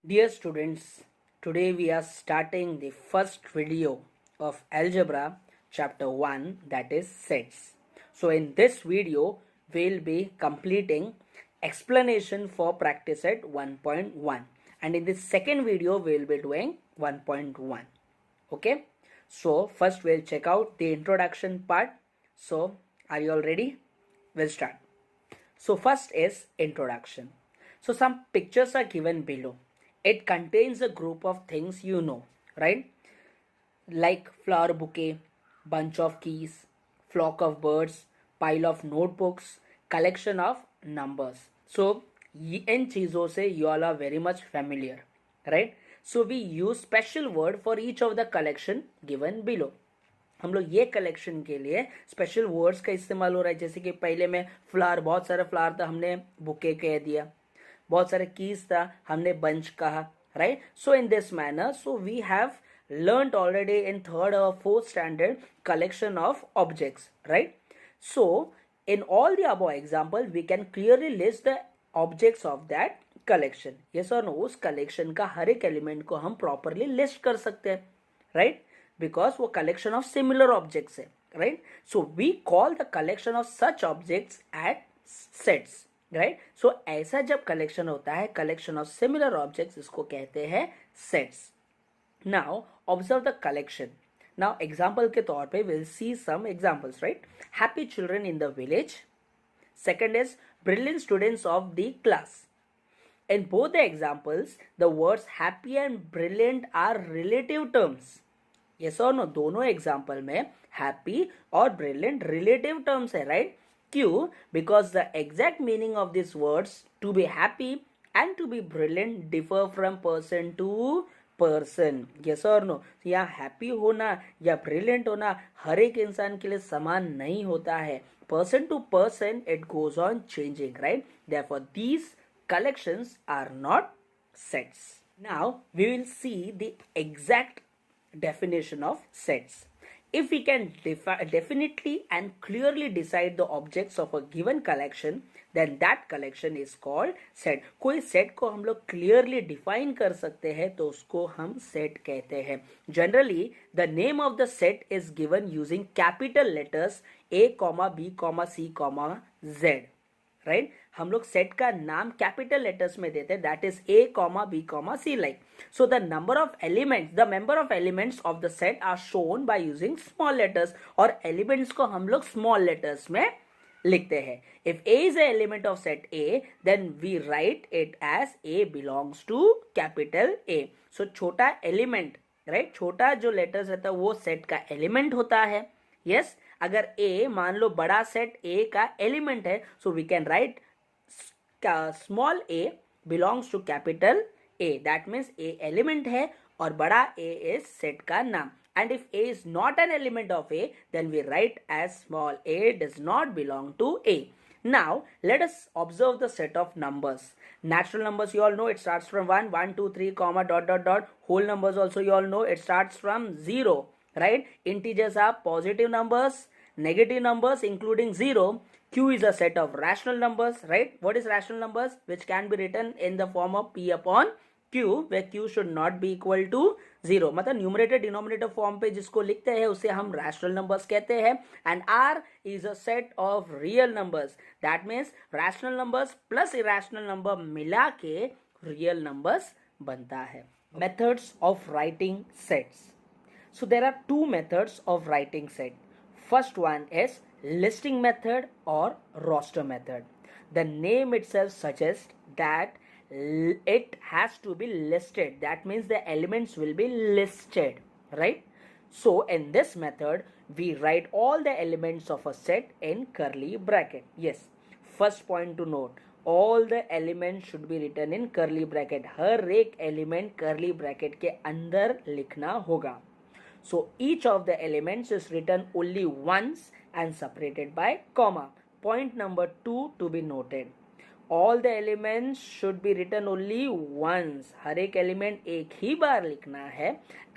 Dear students, today we are starting the first video of Algebra chapter 1, that is sets. So in this video we'll be completing explanation for practice set 1.1, and in the second video we'll be doing 1.1. Okay, so first we'll check out the introduction part. So are you all ready? We'll start. So first is introduction. So some pictures are given below. It contains a group of things you know, right? Like flower bouquet, bunch of keys, flock of birds, pile of notebooks, collection of numbers. So इन चीज़ों से you all are very much familiar, right? So we use special word for each of the collection given below. हम लोग ये collection के लिए special words का इस्तेमाल हो रहा है. जैसे कि पहले में फ्लावर, बहुत सारे फ्लावर था, हमने बुके कह दिया. बहुत सारे कीज था, हमने बंच कहा, right? So in this manner, so we have learned already in third or fourth standard collection of objects, right? So in all the above example we can clearly list the objects of that collection. Yes or no? उस collection का हर एक element को हम properly list कर सकते हैं, right? Because वो collection of similar objects है, right? So we call the collection of such objects at sets, right? So ऐसा जब collection होता है, collection of similar objects, इसको कहते हैं sets. Now observe the collection. Now example के तौर पे we'll see some examples, right? Happy children in the village. Second is brilliant students of the class. In both the examples, the words happy and brilliant are relative terms. Yes or no? दोनों example में happy और brilliant relative terms है, right? क्यों? Because the exact meaning of these words to be happy and to be brilliant differ from person to person. Yes और no? यहाँ happy होना या brilliant होना हर एक इंसान के लिए समान नहीं होता है. Person to person it goes on changing, right? Therefore these collections are not sets. Now we will see the exact definition of sets. If we can definitely and clearly decide the objects of a given collection, then that collection is called set. कोई set को हम लोग clearly define कर सकते हैं तो उसको हम set कहते हैं. Generally, the name of the set is given using capital letters A, B, C, Z. Right? हम लोग सेट का नाम कैपिटल लेटर्स में देते हैं, that is A comma B comma C, like. So the number of elements, the member of elements of the set are shown by using small letters. और elements को हम लोग स्मॉल लेटर्स में लिखते हैं. If A is a element of set A, then we write it as A belongs to capital A. So छोटा element, right? छोटा जो लेटर्स रहता है वो सेट का एलिमेंट होता है. यस, अगर ए मान लो बड़ा सेट ए का एलिमेंट है, so we can write small A belongs to capital A. That means A element है और बड़ा ए इज सेट का नाम. And if A is not an element of A, then we write as small a does not belong to A. Now, let us observe the set of numbers. Natural numbers, you all know, it starts from 1, 1, 2, 3, comma, dot, dot, dot. Whole numbers also, you all know, it starts from 0, right? Integers are positive numbers, negative numbers, including 0. Q is a set of rational numbers, right? What is rational numbers? Which can be written in the form of P upon Q, where Q should not be equal to 0. मतलब numerator denominator form पे जिसको लिखते हैं उसे हम rational numbers कहते हैं. And R is a set of real numbers. That means rational numbers plus irrational number मिला के रियल नंबर्स बनता है. Methods of writing sets. So there are two methods of writing set. First one is listing method or roster method. The name itself suggests that it has to be listed. That means the elements will be listed, right? So in this method we write all the elements of a set in curly bracket. Yes, first point to note, all the elements should be written in curly bracket. हर एक element curly bracket के अंदर लिखना होगा. So each of the elements is written only once and separated by comma. Point number 2 to be noted. All the elements should be written only once. हर एक element एक ही बार लिखना है.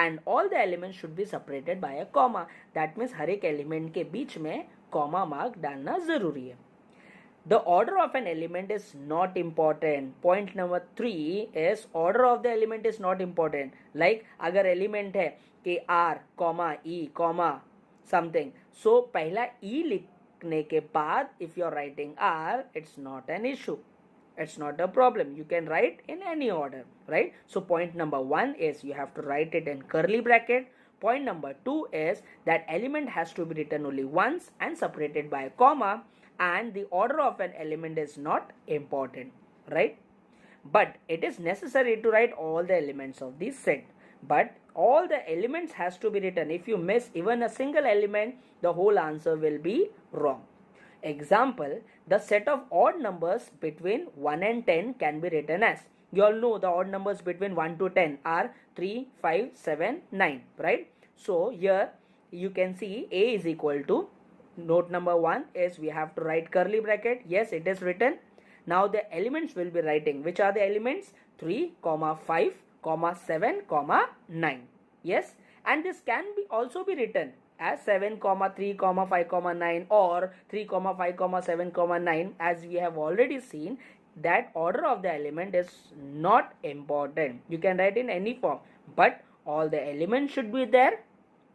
And all the elements should be separated by a comma. That means हर एक element के बीच में comma mark डालना जरूरी है. The order of an element is not important. Point number 3 is order of the element is not important. Like अगर element है कि R, E, something. So पहला E लिखने के बाद if you are writing R, it's not an issue. It's not a problem. You can write in any order, right? So point number 1 is you have to write it in curly bracket. Point number 2 is that element has to be written only once and separated by a comma, and the order of an element is not important, right? But it is necessary to write all the elements of the set. But all the elements has to be written. If you miss even a single element, the whole answer will be wrong. Example, the set of odd numbers between 1 and 10 can be written as, you all know the odd numbers between 1 to 10 are 3, 5, 7, 9, right? So here you can see A is equal to, note number 1 is we have to write curly bracket. Yes, it is written. Now the elements will be writing. Which are the elements? 3, 5, 7, 9. Yes, and this can be also be written as 7, 3, 5, 9 or 3, 5, 7, 9. As we have already seen, that order of the element is not important. You can write in any form, but all the elements should be there.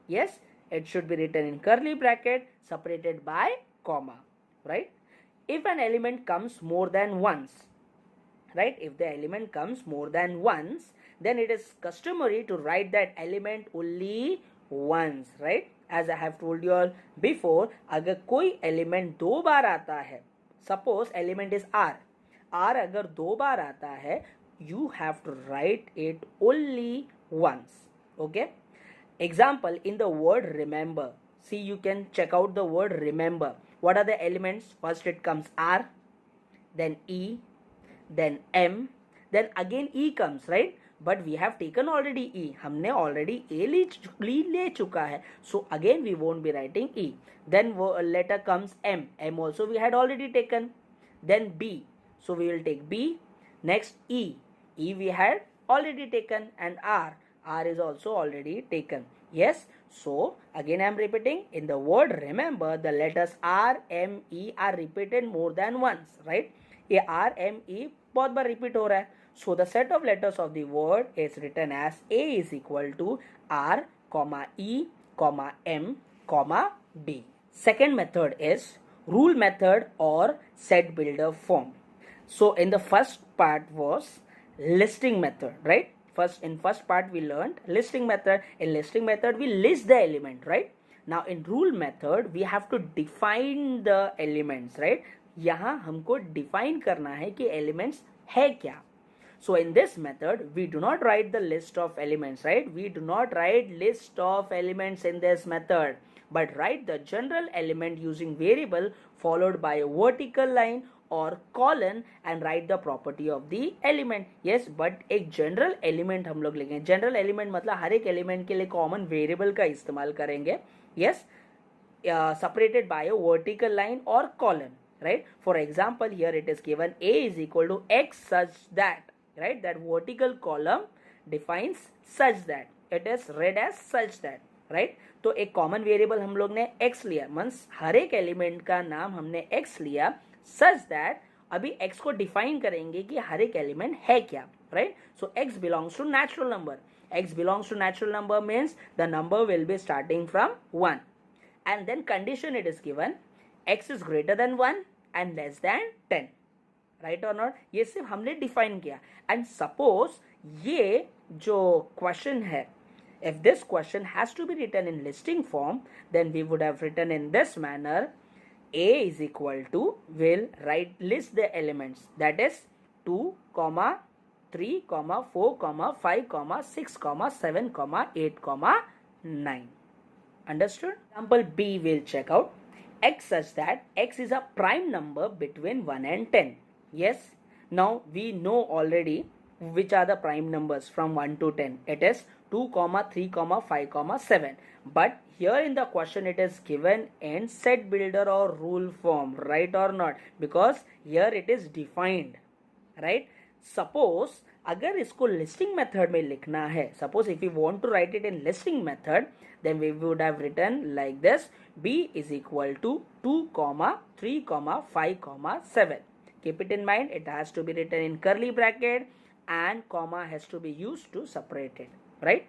Yes, it should be written in curly bracket separated by comma, right? If an element comes more than once, right? If the element comes more than once, then it is customary to write that element only once, right? As I have told you all before, अगर कोई element दो बार आता है, suppose element is R अगर दो बार आता है, you have to write it only once, okay? Example, in the word remember, see, you can check out the word remember. What are the elements? First it comes R, then E, then M, then again E comes, right? But we have taken already E. हमने already A ले चुका है. So again we won't be writing E. Then letter comes M. M also we had already taken. Then B. So we will take B. Next E. E we had already taken. And R. R is also already taken. Yes. So again I am repeating. In the word remember, the letters R, M, E are repeated more than once, right? ये R, M, E बहुत बार repeat हो रहा है. So the set of letters of the word is written as A is equal to R, E, M, B. Second method is rule method or set builder form. So in the first part was listing method, right? In first part we learned listing method. In listing method we list the element, right? Now in rule method we have to define the elements, right? यहाँ हमको define करना है कि elements है क्या. So in this method, we do not write the list of elements, right? We do not write list of elements in this method, but write the general element using variable followed by a vertical line or colon and write the property of the element. Yes, but एक general element हम लोग लेंगे. General element मतलब हर एक element के लिए common variable का इस्तेमाल करेंगे. Yes, separated by a vertical line or colon, right? For example, here it is given A is equal to X such that, right? That vertical column defines such that, it is read as such that, right? तो एक common variable हम लोग ने x लिया, means हर एक element का नाम हमने x लिया, सच दैट अभी x को डिफाइन करेंगे कि हर एक एलिमेंट है क्या, right? So x belongs to natural number. x belongs to natural number means the number will be starting from 1, and then condition it is given x is greater than 1 and less than 10, right और not? ये सिर्फ हमने define किया. And suppose ये जो question है, if this question has to be written in listing form, then we would have written in this manner: A is equal to, will list the elements, that is 2, 3, 4, 5, 6, 7, 8, 9. Understood? Example B will check out x such that x is a prime number between 1 and 10. Yes, now we know already which are the prime numbers from 1 to 10. It is 2, 3, 5, 7. But here in the question it is given in set builder or rule form, right or not? Because here it is defined, right? Suppose अगर इसको listing method में लिखना है, suppose if you want to write it in listing method, then we would have written like this: b is equal to 2 comma 3 comma 5 comma 7. Keep it in mind, it has to be written in curly bracket and comma has to be used to separate it, right?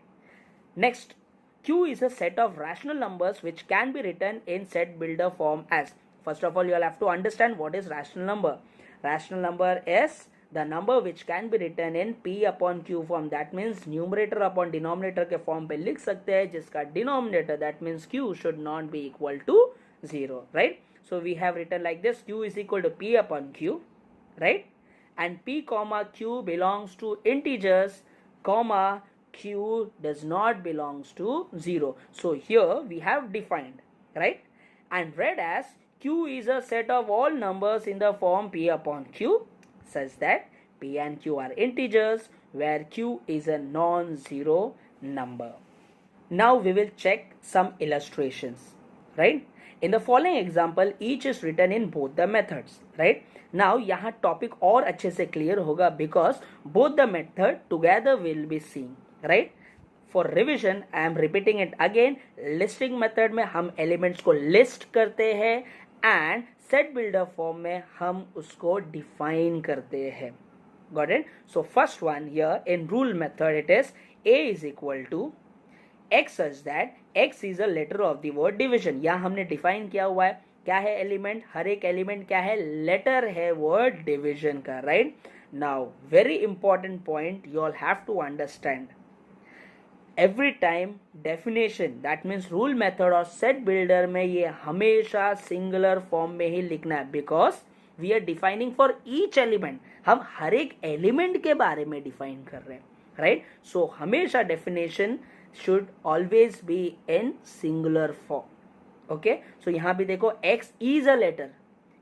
Next, q is a set of rational numbers which can be written in set builder form as. First of all, you will have to understand what is rational number. Rational number is the number which can be written in p upon q form. That means numerator upon denominator के form पे लिख सकते हैं, जिसका denominator, that means q, should not be equal to 0, right? So we have written like this: q is equal to p upon q, right? And p comma q belongs to integers, comma q does not belongs to 0. So here we have defined, right? And read as q is a set of all numbers in the form p upon q, such that p and q are integers where q is a non-zero number. Now we will check some illustrations, right? In the following example, each is written in both the methods, right? Now यहाँ topic और अच्छे से clear होगा because both the method together will be seen, right? For revision, I am repeating it again. Listing method में हम elements को list करते हैं and set builder form में हम उसको define करते हैं. Got it? So first one here in rule method, it is a is equal to x such that x is a letter of the word division. यहाँ हमने define किया हुआ है. क्या है element? हर एक element क्या है? letter है word division का, right? Now very important point you all have to understand. Every time definition, that means rule method और set builder में ये हमेशा singular form में ही लिखना है, because we are defining for each element. हम हर एक element के बारे में define कर रहे हैं, right? So हमेशा definition should always be in singular form. Okay? So यहाँ भी देखो x is a letter,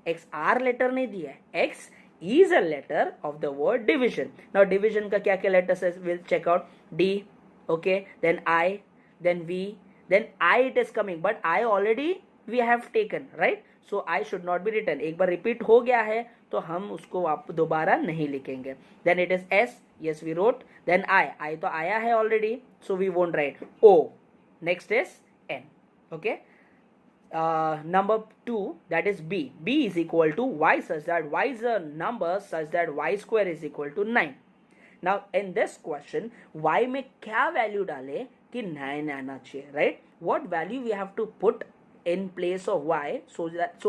x r letter नहीं दिया है, x is a letter of the word division. Now division का क्या क्या letters है? We'll check out. D, okay, then I, then V, then I it is coming, but I already we have taken, right? So I should not be written. एक बार repeat हो गया है तो हम उसको आप दोबारा नहीं लिखेंगे. Then it is S, yes we wrote. Then I तो आया है already, so we won't write. O, next is N, okay. Number 2, that is B. B is equal to y such that y is a number such that y square is equal to 9. Now in this question, y में क्या value डाले कि 9 आना चाहिए, right? What value we have to put in place of y so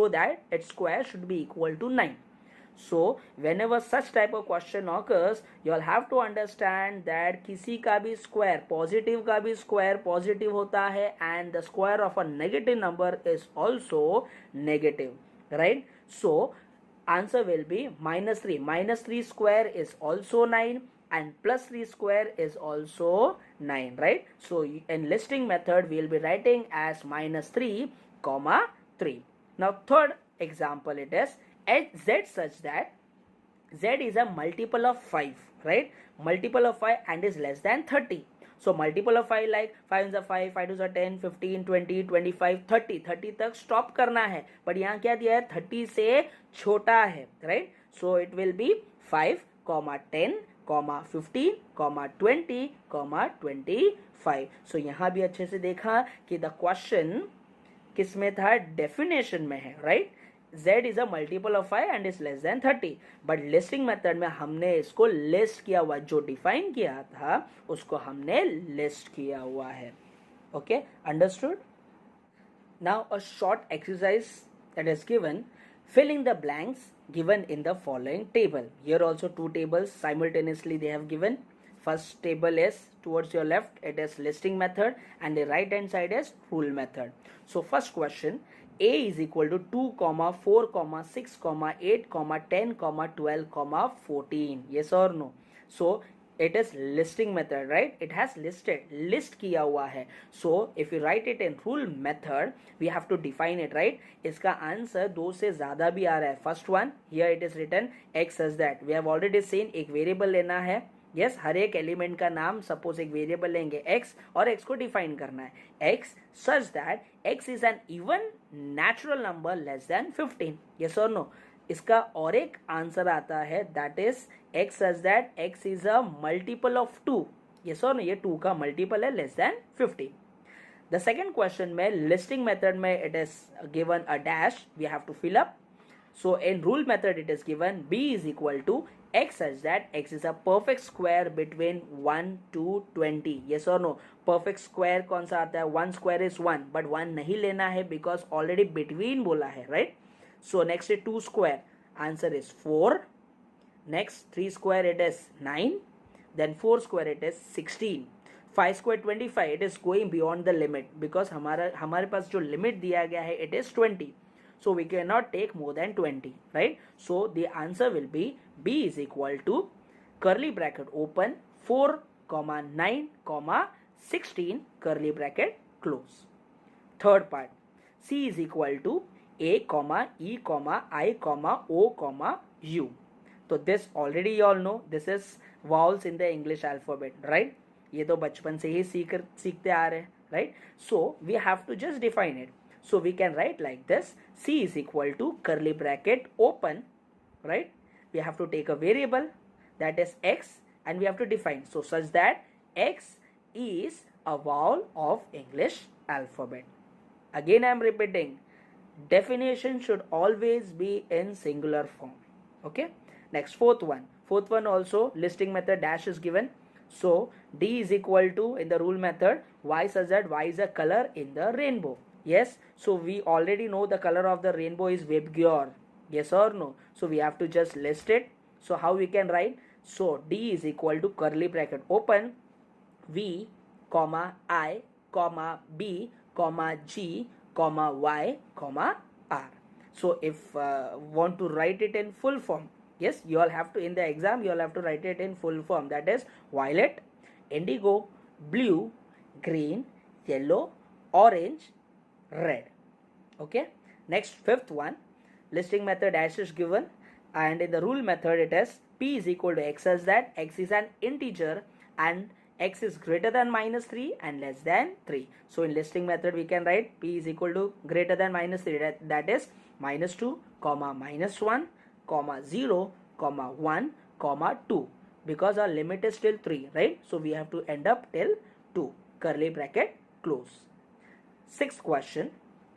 that its square should be equal to 9. So whenever such type of question occurs, you all have to understand that किसी का भी square, positive का भी square positive होता है and the square of a negative number is also negative, right? So answer will be -3. -3 square is also 9 and +3 square is also 9, right? So in listing method, we will be writing as -3, 3. Now third example, it is z such that z is a multiple of 5, right? Multiple of 5 and is less than 30. So multiple of 5 like 5 is a 5, 5 is a 10, 15, 20, 25, 30. 30 तक stop करना है. But यहाँ क्या दिया है? 30 से छोटा है, right? So it will be 5, 10, 15, 20, 25. So यहाँ भी अच्छे से देखा कि the question किस में था? Definition में है, right? Z is a multiple of 5 and is less than 30. But listing method में हमने इसको list किया हुआ, जो define किया था उसको हमने list किया हुआ है. Okay, understood? Now a short exercise that is given. Fill in the blanks given in the following table. Here also two tables simultaneously they have given. First table is towards your left, it is listing method, and the right hand side is rule method. So first question, a is equal to 2, 4, 6, 8, 10, 12, 14. Yes or no? So it is listing method, right? It has listed, list किया हुआ है. So if you write it in rule method, we have to define it, right? इसका answer 2 से ज़्यादा भी आ रहा है. First one, here it is written x as that. We have already seen एक वेरिएबल लेना है. Yes, हर एक एलिमेंट का नाम सपोज एक वेरिएबल लेंगे x और x को डिफाइन करना है. x such that x is an even natural number less than 15. Yes or no? इसका और एक आंसर आता है, that is x such that x is a multiple of 2. Yes और नो, ये 2 का मल्टीपल है less than 50. The second question में लिस्टिंग मेथड में it is given a dash, we have to fill up. So in rule method it is given b is equal to x such that x is a perfect square between 1 to 20. Yes or no? Perfect square कौन सा आता है? 1 square is 1, but 1 नहीं लेना है because already between बोला है, right? So next is 2 square, answer is 4. Next 3 square it is 9. Then 4 square it is 16. 5 square 25, it is going beyond the limit because हमारे पास जो limit दिया गया है it is 20. So we cannot take more than 20, right? So the answer will be b is equal to curly bracket open 4 comma 9 comma 16 curly bracket close. Third part, c is equal to a comma e comma I comma o comma u. So this already you all know, this is vowels in the English alphabet, right? ये तो बचपन से ही सीखते आ रहे हैं, right? So we have to just define it. So we can write like this, c is equal to curly bracket open, right? We have to take a variable that is x and we have to define. So such that x is a vowel of English alphabet. Again I am repeating, definition should always be in singular form. Okay. Next fourth one also listing method dash is given. So d is equal to, in the rule method, y such that y is a color in the rainbow. Yes, so we already know the color of the rainbow is Vibgyor. Yes or no? So we have to just list it. So how we can write? So d is equal to curly bracket open v comma I comma b comma g comma y comma r. So if want to write it in full form, yes, you all have to, in the exam you all have to write it in full form, that is violet, indigo, blue, green, yellow, orange, red. Okay. Next fifth one, listing method dash is given and in the rule method it is p is equal to x such that x is an integer and x is greater than -3 and less than 3. So in listing method we can write p is equal to greater than -3, that is -2 comma -1 comma 0 comma 1 comma 2, because our limit is still 3, right? So we have to end up till 2 curly bracket close. Sixth question,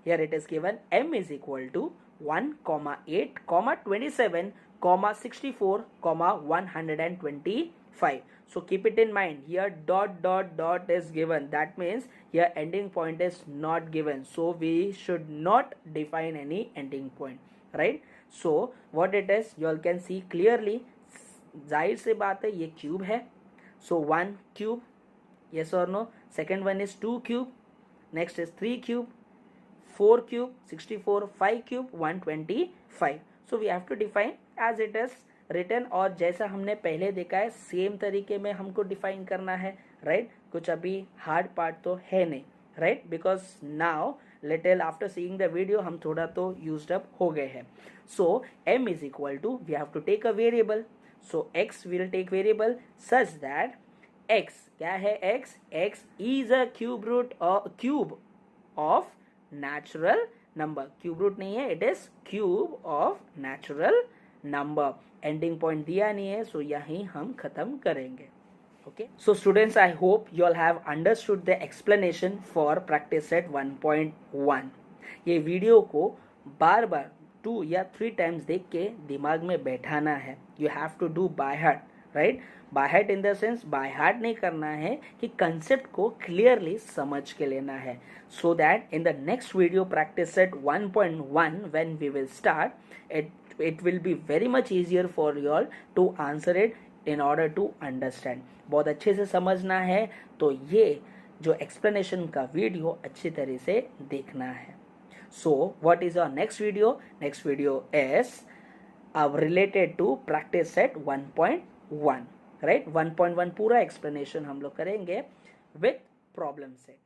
here it is given m is equal to 1 comma 8 comma 27 comma 64 comma 125. So keep it in mind, here dot is given, that means here ending point is not given, so we should not define any ending point, right? So what it is, you all can see clearly, जाहिर से बात है ये cube है, so 1 cube, yes or no? Second one is 2 cube, next is 3 cube, 4 cube, 64, 5 cube, 125. So we have to define as it is written, और जैसा हमने पहले देखा है सेम तरीके में हमको डिफाइन करना है, राइट? कुछ अभी हार्ड पार्ट तो है नहीं, right? Because now little after seeing the video हम थोड़ा तो यूज्ड अप हो गए हैं. So m is equal to, we have to take a variable, so x will take variable such that x क्या है, x is a cube of natural number. Cube root नहीं है, it is cube of natural number. Ending point दिया नहीं है, सो यहीं हम खत्म करेंगे. Okay, so students, I hope you all have understood the explanation for practice set 1.1. ये वीडियो को बार बार 2 या 3 टाइम्स देख के दिमाग में बैठाना है. You have to do by heart, right? By heart in the sense by heart नहीं करना है, कि कंसेप्ट को क्लियरली समझ के लेना है, so that in the next video practice set 1.1 when we will start it will be very much easier for you all to answer it in order to understand. बहुत अच्छे से समझना है तो ये जो एक्सप्लेनेशन का वीडियो अच्छी तरह से देखना है. So what is our next video? Next video is related to practice set 1.1, right? 1.1 पूरा एक्सप्लेनेशन हम लोग करेंगे विथ प्रॉब्लम सेट.